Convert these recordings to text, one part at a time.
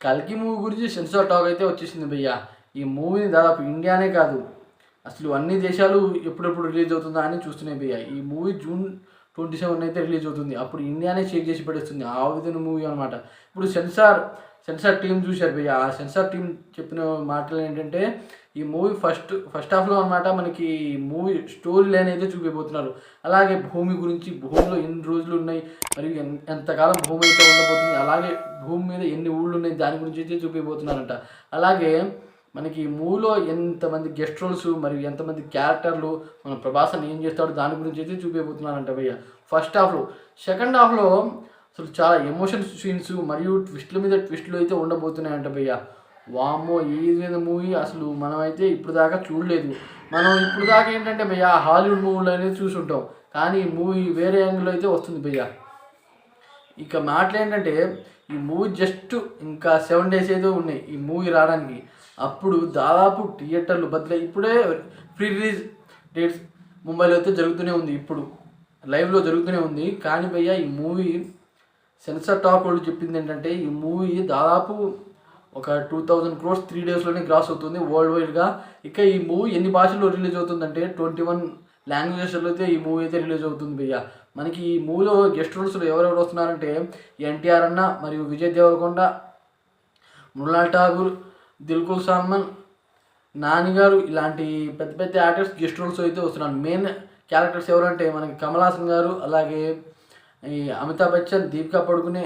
కల్కి మూవీ గురించి censor talk అయితే వచ్చేసింది భయ్య. ఈ మూవీని దాదాపు ఇండియానే కాదు అసలు అన్ని దేశాలు ఎప్పుడెప్పుడు రిలీజ్ అవుతుందా అని చూస్తున్నాయి భయ్య. ఈ మూవీ జూన్ 27 అయితే రిలీజ్ అవుతుంది. అప్పుడు ఇండియానే షేక్ చేసి పడేస్తుంది ఆ విధంగా మూవీ అనమాట. ఇప్పుడు సెన్సార్ టీం చూశారు భయ్య. ఆ సెన్సార్ టీం చెప్పిన మాటలు ఏంటంటే ఈ మూవీ ఫస్ట్ హాఫ్లో అనమాట మనకి మూవీ స్టోరీ లైన్ అయితే చూపిపోతున్నారు. అలాగే భూమి గురించి, భూమిలో ఎన్ని రోజులు ఉన్నాయి, మరియు ఎంతకాలం భూమి అయితే ఉండబోతుంది, అలాగే భూమి మీద ఎన్ని ఊళ్ళు ఉన్నాయి దాని గురించి అయితే చూపిపోతున్నారంట. అలాగే మనకి మూవీలో ఎంతమంది గెస్ట్ రోల్స్ మరియు ఎంతమంది క్యారెక్టర్లు, మన ప్రభాస్ ఏం చేస్తాడు దాని గురించి అయితే చూపిపోతున్నారంట భయ్య ఫస్ట్ హాఫ్లో. సెకండ్ హాఫ్లో అసలు చాలా ఎమోషన్ సీన్స్ మరియు ట్విస్ట్ల మీద ట్విస్ట్లు అయితే ఉండబోతున్నాయంట భయ్య. వామ్మో ఈ విధంగా మూవీ అసలు మనమైతే ఇప్పుడు దాకా చూడలేదు. మనం ఇప్పుడు దాకా ఏంటంటే భయ్య హాలీవుడ్ మూవీలు అనేది చూసుంటాం, కానీ ఈ మూవీ వేరే యాంగిల్లో అయితే వస్తుంది భయ్య. ఇక మాటలు ఏంటంటే ఈ మూవీ జస్ట్ ఇంకా 7 days ఏదో ఉన్నాయి ఈ మూవీ రావడానికి. అప్పుడు దాదాపు థియేటర్లు బదులై ఇప్పుడే ప్రీ రిలీజ్ డేట్స్ ముంబైలో అయితే జరుగుతూనే ఉంది, ఇప్పుడు లైవ్లో జరుగుతూనే ఉంది. కానీ భయ్య ఈ మూవీ సెన్సార్ టాక్ వాళ్ళు చెప్పింది ఏంటంటే ఈ మూవీ దాదాపు ఒక 2000 crores 3 daysలోనే క్రాస్ అవుతుంది వరల్డ్ వైడ్గా. ఇక ఈ మూవీ ఎన్ని భాషల్లో రిలీజ్ అవుతుందంటే 21 లాంగ్వేజెస్లో అయితే ఈ మూవీ అయితే రిలీజ్ అవుతుంది భయ్య. మనకి ఈ మూవీలో గెస్ట్ రోల్స్లో ఎవరెవరు వస్తున్నారంటే ఎన్టీఆర్ అన్న మరియు విజయ్ దేవరకొండ, మృణాల్ ఠాగూర్, దిల్కుల్ సల్మాన్, నాని గారు ఇలాంటి పెద్ద పెద్ద యాక్టర్స్ గెస్ట్ రోల్స్ అయితే వస్తున్నారు. మెయిన్ క్యారెక్టర్స్ ఎవరంటే మనకి కమల్ హాసన్ గారు, అలాగే ఈ అమితాబ్ బచ్చన్, దీపికా పడుకునే,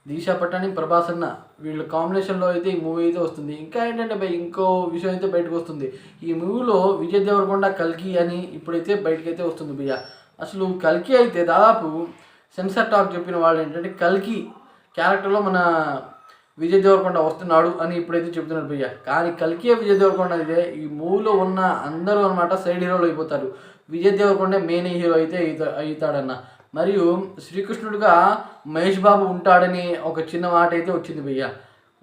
దిశా పటాని, ప్రభాస్ అన్న వీళ్ళ కాంబినేషన్లో అయితే ఈ మూవీ అయితే వస్తుంది. ఇంకా ఏంటంటే ఇంకో విషయం అయితే బయటకు వస్తుంది. ఈ మూవీలో విజయ్ దేవరకొండ కల్కి అని ఇప్పుడైతే బయటకైతే వస్తుంది భయ్య. అసలు కల్కి అయితే దాదాపు సెన్సార్ టాక్ చెప్పిన వాళ్ళు ఏంటంటే కల్కి క్యారెక్టర్లో మన విజయ్ దేవరకొండ వస్తున్నాడు అని ఇప్పుడైతే చెప్తున్నారు భయ్య. కానీ కల్కి విజయ్ దేవరకొండ అయితే ఈ మూవీలో ఉన్న అందరూ అనమాట సైడ్ హీరోలు అయిపోతారు. విజయ్ దేవరకొండ మెయిన్ హీరో అయితే అవుతాడన్న. మరియు శ్రీకృష్ణుడిగా మహేష్ బాబు ఉంటాడని ఒక చిన్న మాట అయితే వచ్చింది భయ్య.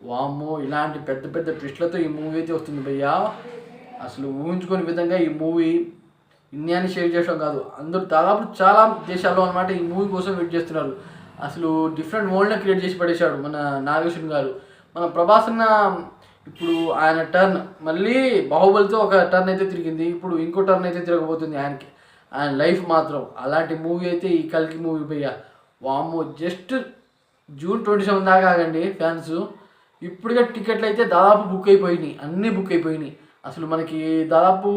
వామ్మో ఇలాంటి పెద్ద పెద్ద ట్విస్ట్లతో ఈ మూవీ అయితే వస్తుంది భయ్య. అసలు ఊహించుకునే విధంగా ఈ మూవీ ఇండియాని షేర్ చేయడం కాదు, అందరూ దాదాపు చాలా దేశాల్లో అనమాట ఈ మూవీ కోసం వెయిట్ చేస్తున్నారు. అసలు డిఫరెంట్ వరల్డ్ని క్రియేట్ చేసి పడేశాడు మన నాగేశ్వరన్ గారు. మన ప్రభాస్ అన్న ఇప్పుడు ఆయన టర్న్ మళ్ళీ బాహుబలితో ఒక టర్న్ అయితే తిరిగింది, ఇప్పుడు ఇంకో టర్న్ అయితే తిరగబోతుంది ఆయన లైఫ్ మాత్రం. అలాంటి మూవీ అయితే ఈ కల్కి మూవీ భయ్య. వామ్మో జస్ట్ జూన్ 27 దాకా ఆగండి ఫ్యాన్స్. ఇప్పుడుగా టికెట్లు అయితే దాదాపు బుక్ అయిపోయినాయి, అన్నీ బుక్ అయిపోయినాయి. అసలు మనకి దాదాపు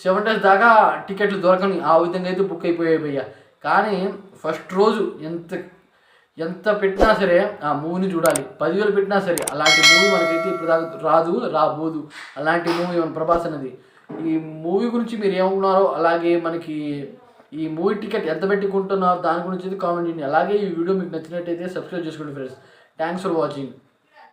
7 days దాకా టికెట్లు దొరకని ఆ విధంగా అయితే బుక్ అయిపోయాయి భయ్య. కానీ ఫస్ట్ రోజు ఎంత పెట్టినా సరే ఆ మూవీని చూడాలి. 10,000 పెట్టినా సరే అలాంటి మూవీ మనకైతే ఇప్పుడు దాకా రాబోదు అలాంటి మూవీ మన ప్రభాస్ అన్నది. ఈ మూవీ గురించి మీరు ఏమనుకున్నారో, అలాగే మనకి ఈ మూవీ టికెట్ ఎంత పెట్టుకుంటున్నారో దాని గురించి అయితే కామెంట్ చేయండి. అలాగే ఈ వీడియో మీకు నచ్చినట్టయితే సబ్స్క్రైబ్ చేసుకోండి ఫ్రెండ్స్. Thanks for watching.